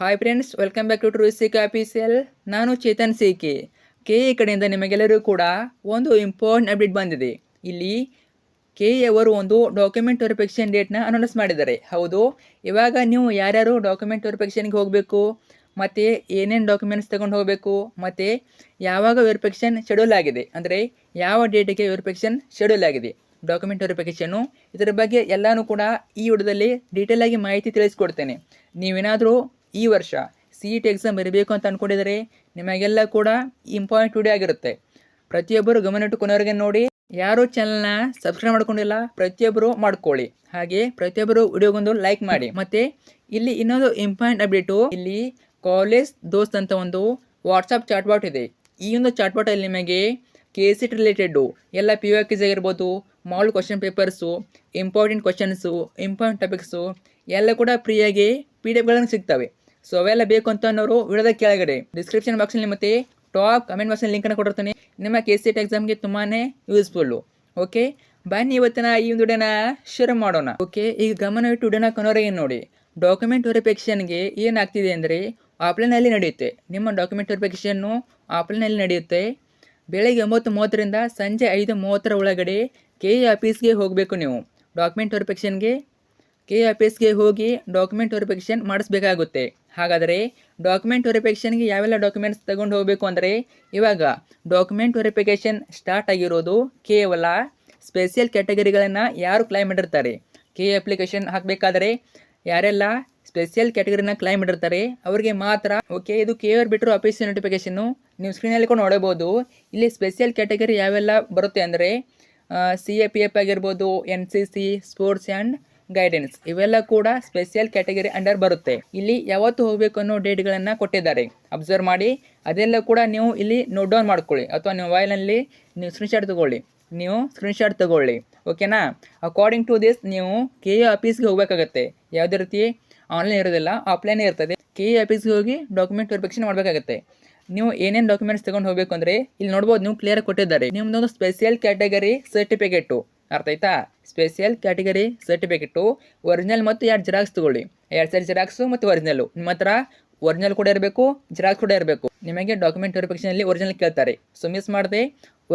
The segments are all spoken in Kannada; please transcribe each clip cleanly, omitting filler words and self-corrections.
Hi friends, welcome back to Rusika official. ನಾನು ಚೇತನ್ ಸಿಕೆ. ಕೆಎ ಕಡೆಯಿಂದ ನಿಮಗೆಲ್ಲರಿಗೂ ಕೂಡ ಒಂದು ಇಂಪಾರ್ಟೆಂಟ್ ಅಪ್ಡೇಟ್ ಬಂದಿದೆ. ಇಲ್ಲಿ ಕೆಎ ಅವರು ಒಂದು ಡಾಕ್ಯುಮೆಂಟ್ ವೆರಿಫಿಕೇಷನ್ ಡೇಟ್ನ ಅನೌನ್ಸ್ ಮಾಡಿದ್ದಾರೆ. ಹೌದು, ಇವಾಗ ನೀವು ಯಾರ್ಯಾರು ಡಾಕ್ಯುಮೆಂಟ್ ವೆರಿಫಿಕೇಷನ್ಗೆ ಹೋಗಬೇಕು, ಮತ್ತು ಏನೇನು ಡಾಕ್ಯುಮೆಂಟ್ಸ್ ತಗೊಂಡು ಹೋಗಬೇಕು, ಮತ್ತು ಯಾವಾಗ ವೆರಿಫಿಕೇಷನ್ ಶೆಡ್ಯೂಲ್ ಆಗಿದೆ, ಅಂದರೆ ಯಾವ ಡೇಟಿಗೆ ವೆರಿಫಿಕೇಷನ್ ಶೆಡ್ಯೂಲ್ ಆಗಿದೆ ಡಾಕ್ಯುಮೆಂಟ್ ವೆರಿಫಿಕೇಷನ್ನು, ಇದರ ಬಗ್ಗೆ ಎಲ್ಲನೂ ಕೂಡ ಈ ವಿಡಿಯೋದಲ್ಲಿ ಡೀಟೇಲಾಗಿ ಮಾಹಿತಿ ತಿಳಿಸ್ಕೊಡ್ತೇನೆ. ನೀವೇನಾದರೂ ಈ ವರ್ಷ CET ಎಕ್ಸಾಮ್ ಬರೀಬೇಕು ಅಂತ ಅಂದ್ಕೊಂಡಿದರೆ ನಿಮಗೆಲ್ಲ ಕೂಡ ಇಂಪಾರ್ಟೆಂಟ್ ವಿಡಿಯೋ ಆಗಿರುತ್ತೆ. ಪ್ರತಿಯೊಬ್ಬರು ಗಮನಿಟ್ಟು ಕೊನೆವರೆಗೆ ನೋಡಿ. ಯಾರು ಚಾನಲ್ನ ಸಬ್ಸ್ಕ್ರೈಬ್ ಮಾಡ್ಕೊಂಡಿಲ್ಲ ಪ್ರತಿಯೊಬ್ಬರು ಮಾಡ್ಕೊಳ್ಳಿ. ಹಾಗೆ ಪ್ರತಿಯೊಬ್ಬರು ವಿಡಿಯೋಗೊಂದು ಲೈಕ್ ಮಾಡಿ. ಮತ್ತು ಇಲ್ಲಿ ಇನ್ನೊಂದು ಇಂಪಾರ್ಟೆಂಟ್ ಅಪ್ಡೇಟು, ಇಲ್ಲಿ ಕಾಲೇಜ್ ದೋಸ್ತ್ ಅಂತ ಒಂದು ವಾಟ್ಸಪ್ ಚಾಟ್ಬಾಟ್ ಇದೆ. ಈ ಒಂದು ಚಾಟ್ಬಾಟಲ್ಲಿ ನಿಮಗೆ KCET ರಿಲೇಟೆಡ್ಡು ಎಲ್ಲ POQs ಆಗಿರ್ಬೋದು, model question papers, important questions, important topics ಎಲ್ಲ ಕೂಡ ಫ್ರೀಯಾಗಿ PDF ಸಿಗ್ತವೆ. ಸೊ ಅವೆಲ್ಲ ಬೇಕು ಅಂತ ಅನ್ನೋರು ವಿಡಿಯೋದ ಕೆಳಗಡೆ ಡಿಸ್ಕ್ರಿಪ್ಷನ್ ಬಾಕ್ಸಲ್ಲಿ ಮತ್ತು ಟಾಪ್ ಕಮೆಂಟ್ ಬಾಕ್ಸಲ್ಲಿ ಲಿಂಕನ್ನು ಕೊಟ್ಟಿರ್ತೀನಿ. ನಿಮ್ಮ KCET ಎಕ್ಸಾಮ್ಗೆ ತುಂಬಾ ಯೂಸ್ಫುಲ್ಲು. ಓಕೆ, ಬನ್ನಿ ಇವತ್ತಿನ ಈ ಒಂದು ವಿಡಿಯೋನ ಶೇರ್ ಮಾಡೋಣ. ಓಕೆ, ಈಗ ಗಮನವಿಟ್ಟು ವಿಡಿಯೋನ ಕೊನೆವರೆಗೆ ನೋಡಿ. ಡಾಕ್ಯುಮೆಂಟ್ ವೆರಿಫಿಕೇಷನ್ಗೆ ಏನಾಗ್ತಿದೆ ಅಂದರೆ ಆಫ್ಲೈನಲ್ಲಿ ನಡೆಯುತ್ತೆ. ನಿಮ್ಮ ಡಾಕ್ಯುಮೆಂಟ್ ವೆರಿಫಿಕೇಷನ್ನು ಆಫ್ಲೈನಲ್ಲಿ ನಡೆಯುತ್ತೆ. ಬೆಳಗ್ಗೆ 9:30ರಿಂದ ಸಂಜೆ 5:30 ಒಳಗಡೆ KE ಆಫೀಸ್ಗೆ ಹೋಗಬೇಕು. ನೀವು ಡಾಕ್ಯುಮೆಂಟ್ ವೆರಿಫಿಕೇಷನ್ಗೆ KE ಆಫೀಸ್ಗೆ ಹೋಗಿ ಡಾಕ್ಯುಮೆಂಟ್ ವೆರಿಫಿಕೇಷನ್ ಮಾಡಿಸ್ಬೇಕಾಗುತ್ತೆ. ಹಾಗಾದರೆ ಡಾಕ್ಯುಮೆಂಟ್ ವೆರಿಫಿಕೇಷನ್ಗೆ ಯಾವೆಲ್ಲ ಡಾಕ್ಯುಮೆಂಟ್ಸ್ ತಗೊಂಡು ಹೋಗಬೇಕು ಅಂದರೆ, ಇವಾಗ ಡಾಕ್ಯುಮೆಂಟ್ ವೆರಿಫಿಕೇಷನ್ ಸ್ಟಾರ್ಟ್ ಆಗಿರೋದು ಕೇವಲ ಸ್ಪೆಷಲ್ ಕ್ಯಾಟಗರಿಗಳನ್ನು ಯಾರು ಕ್ಲೈಮ್ ಮಾಡಿರ್ತಾರೆ, KE ಅಪ್ಲಿಕೇಶನ್ ಹಾಕಬೇಕಾದರೆ ಯಾರೆಲ್ಲ ಸ್ಪೆಷಲ್ ಕ್ಯಾಟಗರಿನ ಕ್ಲೈಮ್ ಮಾಡಿರ್ತಾರೆ ಅವರಿಗೆ ಮಾತ್ರ. ಓಕೆ, ಇದು KE ಬಿಟ್ಟರು ಅಫಿಷಿಯಲ್ ನೋಟಿಫಿಕೇಷನ್ನು ನೀವು ಸ್ಕ್ರೀನಲ್ಲಿ ಕೂಡ ನೋಡಬಹುದು. ಇಲ್ಲಿ ಸ್ಪೆಷಲ್ ಕ್ಯಾಟಗರಿ ಯಾವೆಲ್ಲ ಬರುತ್ತೆ ಅಂದರೆ CAPF ಆಗಿರ್ಬೋದು, NCC, ಸ್ಪೋರ್ಟ್ಸ್ ಆ್ಯಂಡ್ ಗೈಡೆನ್ಸ್, ಇವೆಲ್ಲ ಕೂಡ ಸ್ಪೆಷಲ್ ಕ್ಯಾಟಗರಿ ಅಂಡರ್ ಬರುತ್ತೆ. ಇಲ್ಲಿ ಯಾವತ್ತು ಹೋಗಬೇಕು ಅನ್ನೋ ಡೇಟ್ಗಳನ್ನು ಕೊಟ್ಟಿದ್ದಾರೆ, ಅಬ್ಸರ್ವ್ ಮಾಡಿ. ಅದೆಲ್ಲ ಕೂಡ ನೀವು ಇಲ್ಲಿ ನೋಟ್ ಡೌನ್ ಮಾಡ್ಕೊಳ್ಳಿ, ಅಥವಾ ನಿಮ್ಮ ಮೊಬೈಲ್ನಲ್ಲಿ ನೀವು ಸ್ಕ್ರೀನ್ಶಾಟ್ ತಗೊಳ್ಳಿ. ಓಕೆನಾ? ಅಕಾರ್ಡಿಂಗ್ ಟು ದಿಸ್ ನೀವು KE ಆಫೀಸ್ಗೆ ಹೋಗಬೇಕಾಗತ್ತೆ. ಯಾವುದೇ ರೀತಿ ಆನ್ಲೈನ್ ಇರೋದಿಲ್ಲ, ಆಫ್ಲೈನೇ ಇರ್ತದೆ. KE ಆಫೀಸ್ಗೆ ಹೋಗಿ ಡಾಕ್ಯುಮೆಂಟ್ ವೆರಿಫಿಕೇಷನ್ ಮಾಡಬೇಕಾಗತ್ತೆ. ನೀವು ಏನೇನು ಡಾಕ್ಯುಮೆಂಟ್ಸ್ ತಗೊಂಡು ಹೋಗಬೇಕು ಅಂದರೆ ಇಲ್ಲಿ ನೋಡ್ಬೋದು, ನೀವು ಕ್ಲಿಯರ್ ಕೊಟ್ಟಿದ್ದಾರೆ. ನಿಮ್ಮದೊಂದು ಸ್ಪೆಷಲ್ ಕ್ಯಾಟಗರಿ ಸರ್ಟಿಫಿಕೇಟು, ಅರ್ಥ ಆಯ್ತಾ? ಸ್ಪೆಷಲ್ ಕ್ಯಾಟಗರಿ ಸರ್ಟಿಫಿಕೇಟು, ಒರಿಜಿನಲ್ ಮತ್ತು 2 ಜೆರಾಕ್ಸ್ ತಗೊಳ್ಳಿ. 2 ಸೈಡ್ ಜೆರಾಕ್ಸು ಮತ್ತು ಒರಿಜಿನಲು. ನಿಮ್ಮ ಹತ್ರ ಒರಿಜಿನಲ್ ಕೂಡ ಇರಬೇಕು, ಜೆರಾಕ್ಸ್ ಕೂಡ ಇರಬೇಕು. ನಿಮಗೆ ಡಾಕ್ಯುಮೆಂಟ್ ವೆರಿಫಿಕೇಷನಲ್ಲಿ ಒರಿಜಿನಲ್ ಕೇಳ್ತಾರೆ, ಸೊ ಮಿಸ್ ಮಾಡದೆ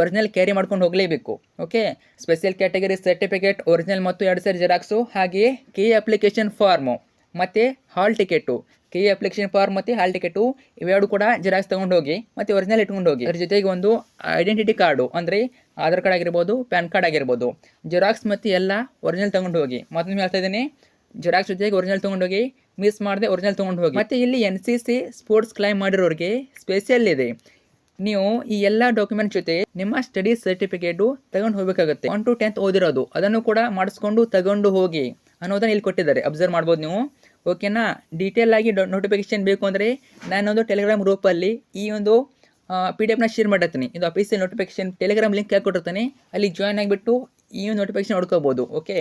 ಒರಿಜಿನಲ್ ಕ್ಯಾರಿ ಮಾಡ್ಕೊಂಡು ಹೋಗಲೇಬೇಕು. Okay, special category certificate, original ಮತ್ತು 2 ಸೈಡ್ ಜೆರಾಕ್ಸು, ಹಾಗೆಯೇ KE ಅಪ್ಲಿಕೇಶನ್ ಫಾರ್ಮು ಮತ್ತು ಹಾಲ್ ಟಿಕೆಟು. KE ಅಪ್ಲಿಕೇಶನ್ ಫಾರ್ಮ್ ಮತ್ತು ಹಾಲ್ ಟಿಕೆಟು ಇವೆರಡು ಕೂಡ ಜೆರಾಕ್ಸ್ ತೊಗೊಂಡು ಹೋಗಿ, ಮತ್ತು ಒರಿಜಿನಲ್ ಇಟ್ಕೊಂಡು ಹೋಗಿ. ಅದ್ರ ಜೊತೆಗೆ ಒಂದು ಐಡೆಂಟಿಟಿ ಕಾರ್ಡು, ಅಂದರೆ ಆಧಾರ್ ಕಾರ್ಡ್ ಆಗಿರ್ಬೋದು, ಪ್ಯಾನ್ ಕಾರ್ಡ್ ಆಗಿರ್ಬೋದು, ಜೆರಾಕ್ಸ್ ಮತ್ತು ಎಲ್ಲ ಒರಿಜಿನಲ್ ತೊಗೊಂಡು ಹೋಗಿ. ಮತ್ತೊಮ್ಮೆ ಹೇಳ್ತಾ ಇದ್ದೀನಿ, ಜೆರಾಕ್ಸ್ ಜೊತೆಗೆ ಒರಿಜಿನಲ್ ತೊಗೊಂಡು ಹೋಗಿ, ಮಿಸ್ ಮಾಡದೆ ಒರಿಜಿನಲ್ ತೊಗೊಂಡು ಹೋಗಿ. ಮತ್ತು ಇಲ್ಲಿ NCC ಸ್ಪೋರ್ಟ್ಸ್ ಕ್ಲೈಮ್ ಮಾಡಿರೋರಿಗೆ ಸ್ಪೆಷಲ್ ಇದೆ. ನೀವು ಈ ಎಲ್ಲ ಡಾಕ್ಯುಮೆಂಟ್ ಜೊತೆ ನಿಮ್ಮ ಸ್ಟಡಿ ಸರ್ಟಿಫಿಕೇಟು ತಗೊಂಡು ಹೋಗಬೇಕಾಗುತ್ತೆ. 1 to 10th ಓದಿರೋದು ಅದನ್ನು ಕೂಡ ಮಾಡಿಸ್ಕೊಂಡು ತಗೊಂಡು ಹೋಗಿ ಅನ್ನೋದನ್ನು ಇಲ್ಲಿ ಕೊಟ್ಟಿದ್ದಾರೆ, ಅಬ್ಸರ್ವ್ ಮಾಡ್ಬೋದು ನೀವು. ಓಕೆನಾ? ಡೀಟೇಲ್ ಆಗಿ ನೋಟಿಫಿಕೇಶನ್ ಬೇಕು ಅಂದರೆ ನಾನೊಂದು ಟೆಲಿಗ್ರಾಮ್ ಗ್ರೂಪಲ್ಲಿ ಈ ಒಂದು PDF ಶೇರ್ ಮಾಡಿರ್ತೀನಿ. ಇದು ಅಫಿಷಿಯಲ್ ನೋಟಿಫಿಕೇಶನ್ ಟೆಲಿಗ್ರಾಮ್ ಲಿಂಕ್ ಹಾಕಿಕೊಟ್ಟಿರ್ತೀನಿ, ಅಲ್ಲಿ ಜಾಯ್ನ್ ಆಗಿಬಿಟ್ಟು ಈ ಒಂದು ನೋಟಿಫಿಕೇಶನ್ ನೋಡ್ಕೋಬೋದು. ಓಕೆ,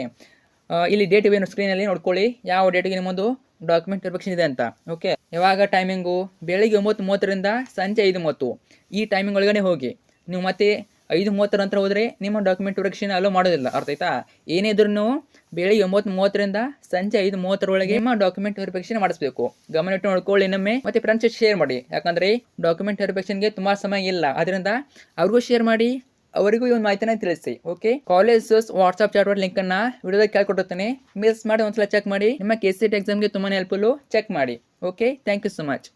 ಇಲ್ಲಿ ಡೇಟ್ ಇವೇನು ಸ್ಕ್ರೀನಲ್ಲಿ ನೋಡ್ಕೊಳ್ಳಿ, ಯಾವ ಡೇಟಿಗೆ ನಿಮ್ಮೊಂದು ಡಾಕ್ಯುಮೆಂಟ್ ವೆರಿಫಿಕೇಷನ್ ಇದೆ ಅಂತ. ಓಕೆ, ಯಾವಾಗ ಟೈಮಿಂಗು ಬೆಳಿಗ್ಗೆ 9:30ರಿಂದ ಸಂಜೆ 5:30 ಈ ಟೈಮಿಂಗ್ ಒಳಗಡೆ ಹೋಗಿ. ನೀವು ಮತ್ತೆ 5:30 ನಂತರ ಹೋದರೆ ನಿಮ್ಮ ಡಾಕ್ಯುಮೆಂಟ್ ವೆರಿಫಿಕೇಷನ್ ಅಲೋ ಮಾಡೋದಿಲ್ಲ, ಅರ್ಥ ಆಯ್ತಾ? ಏನೇ ಇದ್ರೂ ಬೆಳಿಗ್ಗೆ 9:30ರಿಂದ ಸಂಜೆ 5:30 ಒಳಗೆ ನಿಮ್ಮ ಡಾಕ್ಯುಮೆಂಟ್ ವೆರಿಫಿಕೇಷನ್ ಮಾಡಿಸ್ಬೇಕು. ಗಮನಿಟ್ಟು ನೋಡ್ಕೊಳ್ಳಿ ಇನ್ನೊಮ್ಮೆ, ಮತ್ತು ಫ್ರೆಂಡ್ಸ್ ಶೇರ್ ಮಾಡಿ. ಯಾಕಂದರೆ ಡಾಕ್ಯುಮೆಂಟ್ ವೆರಿಫಿಕೇಷನ್ಗೆ ತುಂಬ ಸಮಯ ಇಲ್ಲ, ಅದರಿಂದ ಅವ್ರಿಗೂ ಶೇರ್ ಮಾಡಿ, ಅವರಿಗೂ ಈ ಒಂದು ಮಾಹಿತಿನ ತಿಳಿಸಿ. ಓಕೆ, ಕಾಲೇಜಸ್ ವಾಟ್ಸಪ್ ಚಾಟ್ ಲಿಂಕನ್ನು ವಿಡಿಯೋದಾಗ ಕೇಳ್ಕೊಟ್ಟಿರ್ತೀನಿ, ಮಿಸ್ ಮಾಡಿ ಒಂದ್ಸಲ ಚೆಕ್ ಮಾಡಿ. ನಿಮ್ಮ KCET ಎಕ್ಸಾಮ್ಗೆ ತುಂಬಾ ಹೆಲ್ಪ್ಫುಲ್ಲು, ಚೆಕ್ ಮಾಡಿ. Okay, thank you so much.